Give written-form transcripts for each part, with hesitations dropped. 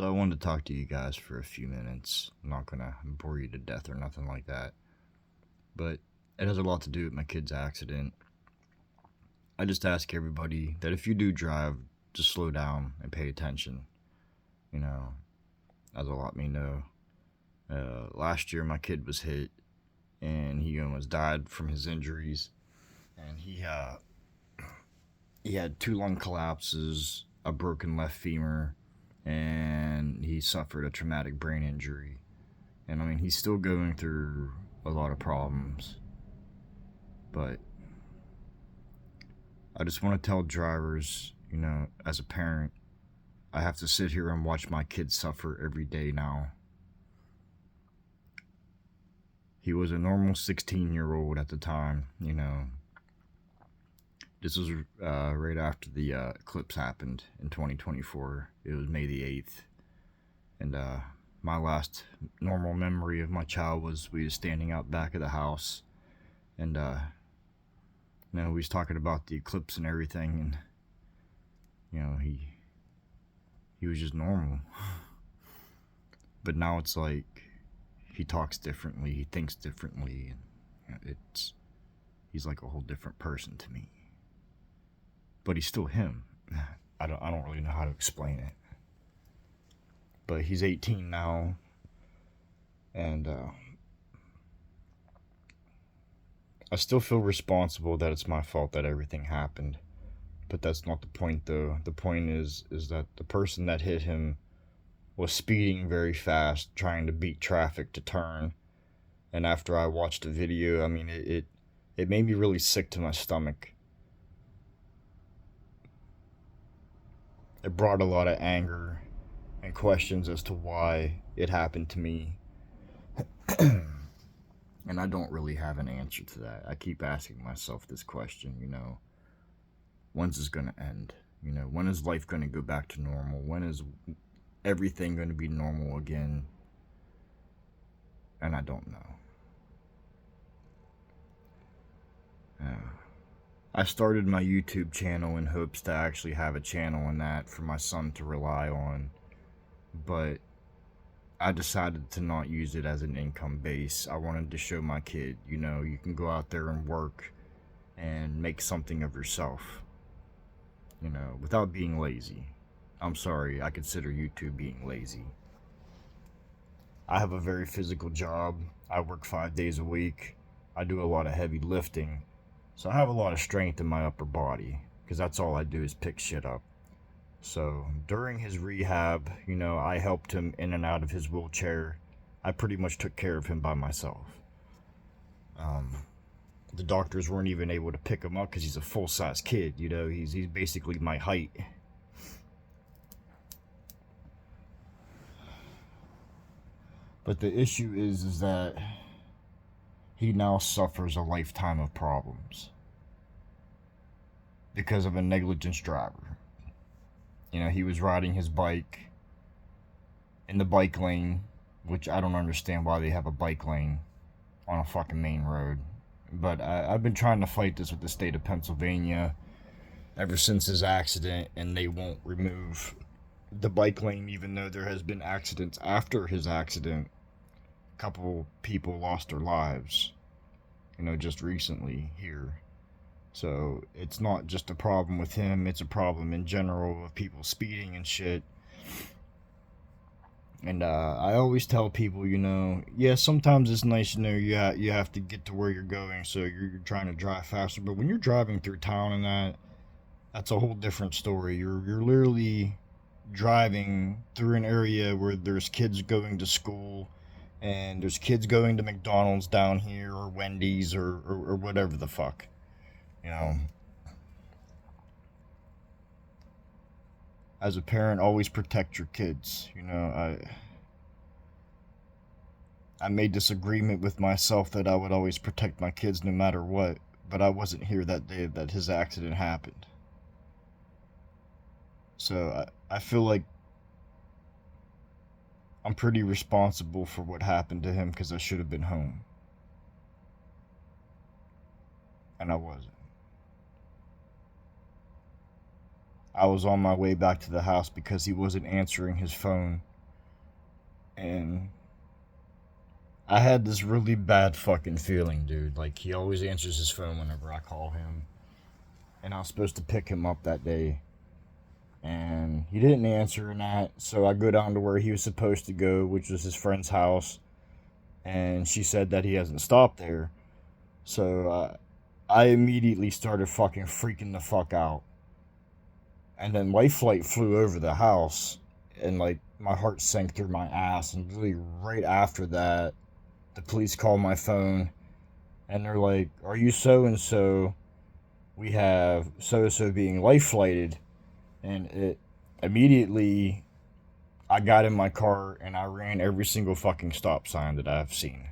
So I wanted to talk to you guys for a few minutes. I'm not gonna bore you to death or nothing like that. But it has a lot to do with my kid's accident. I just ask everybody that if you do drive, just slow down and pay attention. You know, as a lot me know. Last year my kid was hit and he almost died from his injuries. And he had 2 lung collapses, a broken left femur, and he suffered a traumatic brain injury. And I mean, he's still going through a lot of problems. But I just want to tell drivers, as a parent, I have to sit here and watch my kids suffer every day now. He was a normal 16-year-old at the time, This was right after the eclipse happened in 2024. It was May the 8th. And my last normal memory of my child was we was standing out back of the house. And, we was talking about the eclipse and everything. And, he was just normal. But now it's like he talks differently. He thinks differently. And he's like a whole different person to me. But he's still him. I don't really know how to explain it. But he's 18 now, and I still feel responsible that it's my fault that everything happened. But that's not the point, though. The point is that the person that hit him was speeding very fast, trying to beat traffic to turn. And after I watched the video, I mean, it made me really sick to my stomach. It brought a lot of anger and questions as to why it happened to me. And I don't really have an answer to that. I keep asking myself this question, when's this going to end? When is life going to go back to normal? When is everything going to be normal again? And I don't know. I started my YouTube channel in hopes to actually have a channel in that for my son to rely on, but I decided to not use it as an income base. I wanted to show my kid, you can go out there and work and make something of yourself, without being lazy. I'm sorry, I consider YouTube being lazy. I have a very physical job. I work 5 days a week. I do a lot of heavy lifting. So I have a lot of strength in my upper body, because that's all I do is pick shit up. So during his rehab, I helped him in and out of his wheelchair. I pretty much took care of him by myself. The doctors weren't even able to pick him up because he's a full-size kid, he's basically my height. But the issue is that he now suffers a lifetime of problems because of a negligent driver. He was riding his bike in the bike lane, which I don't understand why they have a bike lane on a fucking main road. But I've been trying to fight this with the state of Pennsylvania ever since his accident, and they won't remove the bike lane even though there has been accidents after his accident. Couple people lost their lives, just recently here. So it's not just a problem with him, it's a problem in general of people speeding and shit. And I always tell people, sometimes it's nice, you have to get to where you're going, so you're trying to drive faster. But when you're driving through town and that's a whole different story. You're literally driving through an area where there's kids going to school, and there's kids going to McDonald's down here, or Wendy's, or whatever the fuck, As a parent, always protect your kids. I made this agreement with myself that I would always protect my kids no matter what, but I wasn't here that day that his accident happened. So I feel like I'm pretty responsible for what happened to him because I should have been home. And I wasn't. I was on my way back to the house because he wasn't answering his phone And I had this really bad fucking feeling, dude. Like, he always answers his phone whenever I call him. And I was supposed to pick him up that day. And he didn't answer and that. So I go down to where he was supposed to go, which was his friend's house. And she said that he hasn't stopped there. So I immediately started fucking freaking the fuck out. And then Life Flight flew over the house. And, like, my heart sank through my ass. And really, right after that, the police called my phone. And they're like, "Are you so and so? We have so and so being life flighted." And it immediately, I got in my car and I ran every single fucking stop sign that I've seen.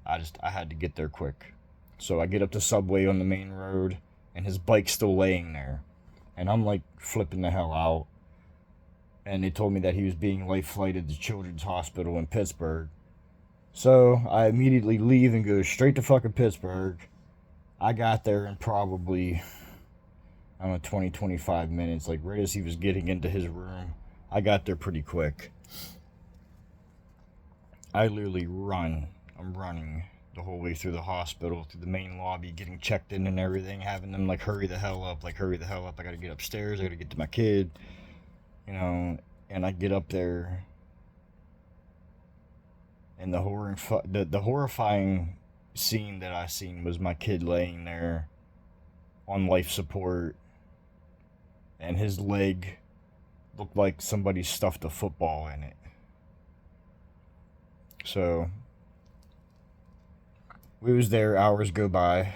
I had to get there quick. So I get up to Subway on the main road, and his bike's still laying there. And I'm like flipping the hell out. And they told me that he was being life flighted to Children's Hospital in Pittsburgh. So I immediately leave and go straight to fucking Pittsburgh. I got there in probably, I don't know, 20, 25 minutes. Like right as he was getting into his room. I got there pretty quick. I literally run. I'm running the whole way through the hospital, through the main lobby, getting checked in and everything, having them like hurry the hell up, I gotta get upstairs, I gotta get to my kid, you know. And I get up there, and the horrifying scene that I seen was my kid laying there on life support, and his leg looked like somebody stuffed a football in it. So we was there, hours go by.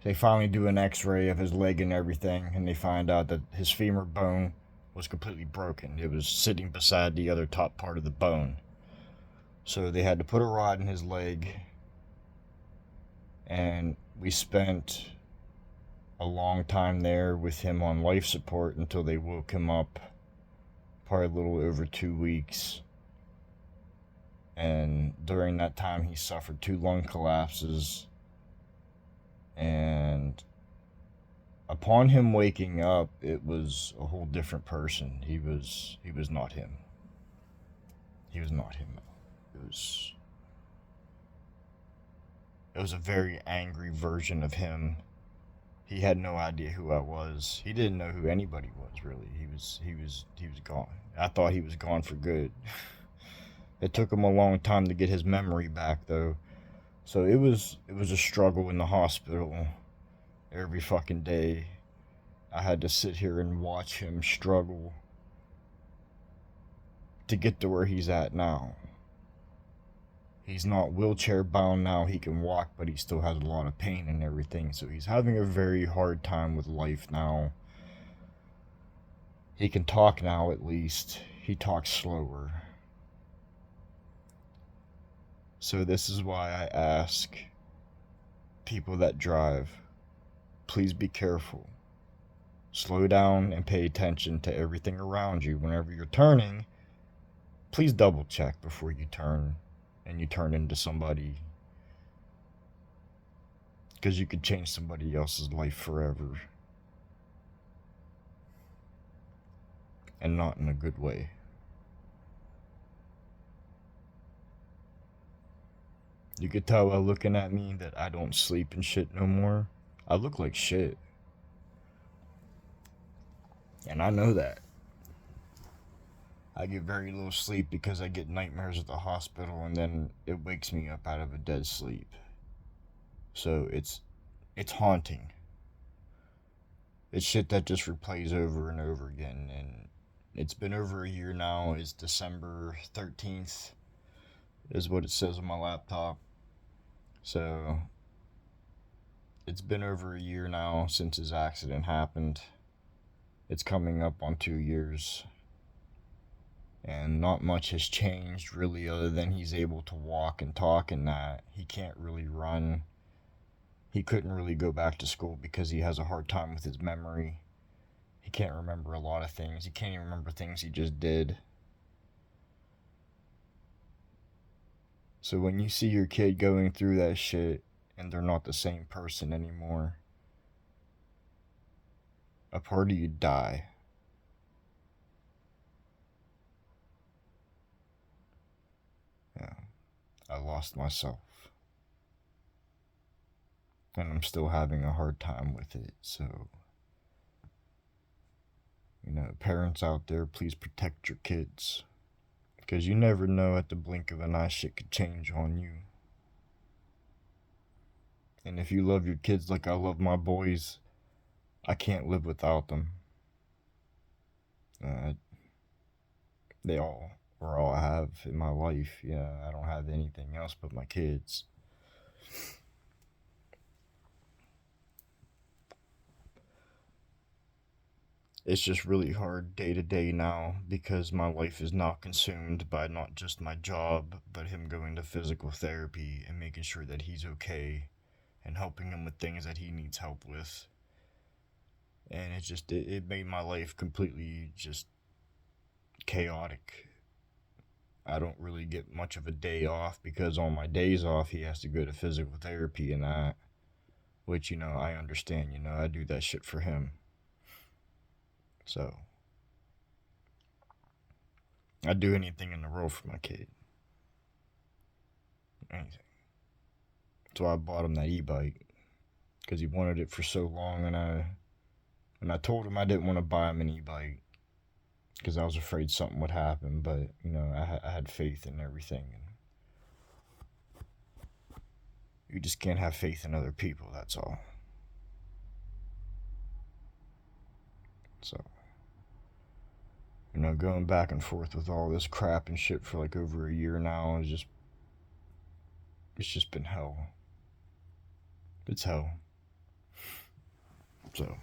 They finally do an x-ray of his leg and everything, and they find out that his femur bone was completely broken. It was sitting beside the other top part of the bone. So they had to put a rod in his leg, and we spent a long time there with him on life support until they woke him up, probably a little over 2 weeks. And during that time, he suffered 2 lung collapses. And upon him waking up, it was a whole different person. He was not him. He was not him. It was a very angry version of him. He had no idea who I was. He didn't know who anybody was, really. He was gone. I thought he was gone for good. It took him a long time to get his memory back, though. So it was a struggle in the hospital every fucking day. I had to sit here and watch him struggle to get to where he's at now. He's not wheelchair bound now. He can walk, but he still has a lot of pain and everything. So he's having a very hard time with life now. He can talk now, at least. He talks slower. So this is why I ask people that drive, please be careful. Slow down and pay attention to everything around you. Whenever you're turning, please double check before you turn and you turn into somebody, because you could change somebody else's life forever, and not in a good way. You could tell by looking at me that I don't sleep and shit no more. I look like shit. And I know that. I get very little sleep because I get nightmares at the hospital, and then it wakes me up out of a dead sleep. So it's haunting. It's shit that just replays over and over again, and it's been over a year now. It's December 13th is what it says on my laptop. So it's been over a year now since his accident happened. It's coming up on 2 years. And not much has changed really, other than he's able to walk and talk and that. He can't really run. He couldn't really go back to school because he has a hard time with his memory. He can't remember a lot of things. He can't even remember things he just did. So when you see your kid going through that shit and they're not the same person anymore, a part of you die. lost myself. And I'm still having a hard time with it, so, parents out there, please protect your kids. Because you never know, at the blink of an eye, shit could change on you. And if you love your kids like I love my boys, I can't live without them. They all are all I have in my life. Yeah, I don't have anything else but my kids. It's just really hard day to day now because my life is now consumed by not just my job, but him going to physical therapy and making sure that he's okay and helping him with things that he needs help with. And it made my life completely just chaotic. I don't really get much of a day off because on my days off he has to go to physical therapy and that, which, I understand, I do that shit for him. So, I'd do anything in the world for my kid. Anything. So I bought him that e-bike because he wanted it for so long, and I told him I didn't want to buy him an e-bike because I was afraid something would happen, but, I had faith in everything. And you just can't have faith in other people, that's all. So, going back and forth with all this crap and shit for like over a year now it's just been hell. It's hell. So,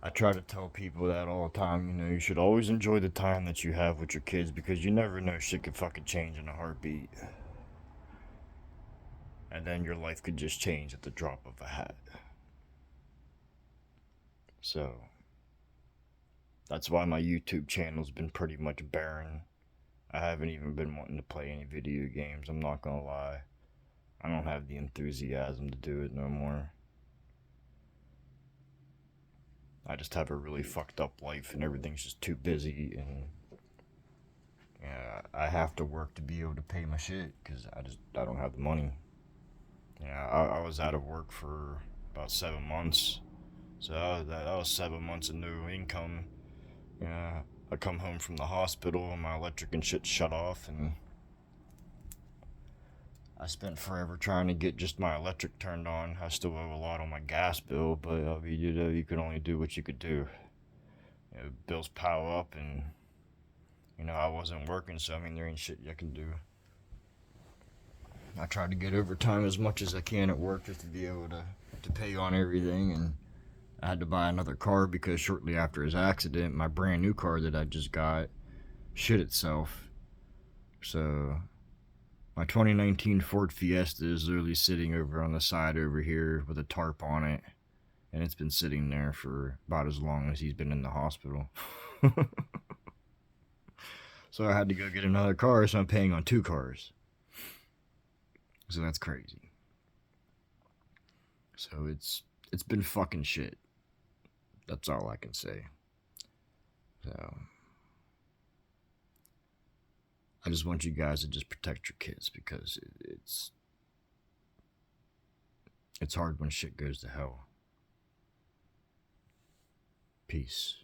I try to tell people that all the time, you should always enjoy the time that you have with your kids because you never know, shit could fucking change in a heartbeat. And then your life could just change at the drop of a hat. So, that's why my YouTube channel's been pretty much barren. I haven't even been wanting to play any video games, I'm not gonna lie. I don't have the enthusiasm to do it no more. I just have a really fucked up life and everything's just too busy, and I have to work to be able to pay my shit because I don't have the money. I was out of work for about 7 months, so that was 7 months of no income. I come home from the hospital and my electric and shit shut off, and I spent forever trying to get just my electric turned on. I still owe a lot on my gas bill, but you could only do what you could do. Bills pile up, and I wasn't working, so there ain't shit I can do. I tried to get overtime as much as I can at work just to be able to pay on everything, and I had to buy another car because shortly after his accident, my brand new car that I just got shit itself. So my 2019 Ford Fiesta is literally sitting over on the side over here with a tarp on it, and it's been sitting there for about as long as he's been in the hospital. So I had to go get another car, so I'm paying on 2 cars. So that's crazy. So it's been fucking shit. That's all I can say. So I just want you guys to just protect your kids because it's hard when shit goes to hell. Peace.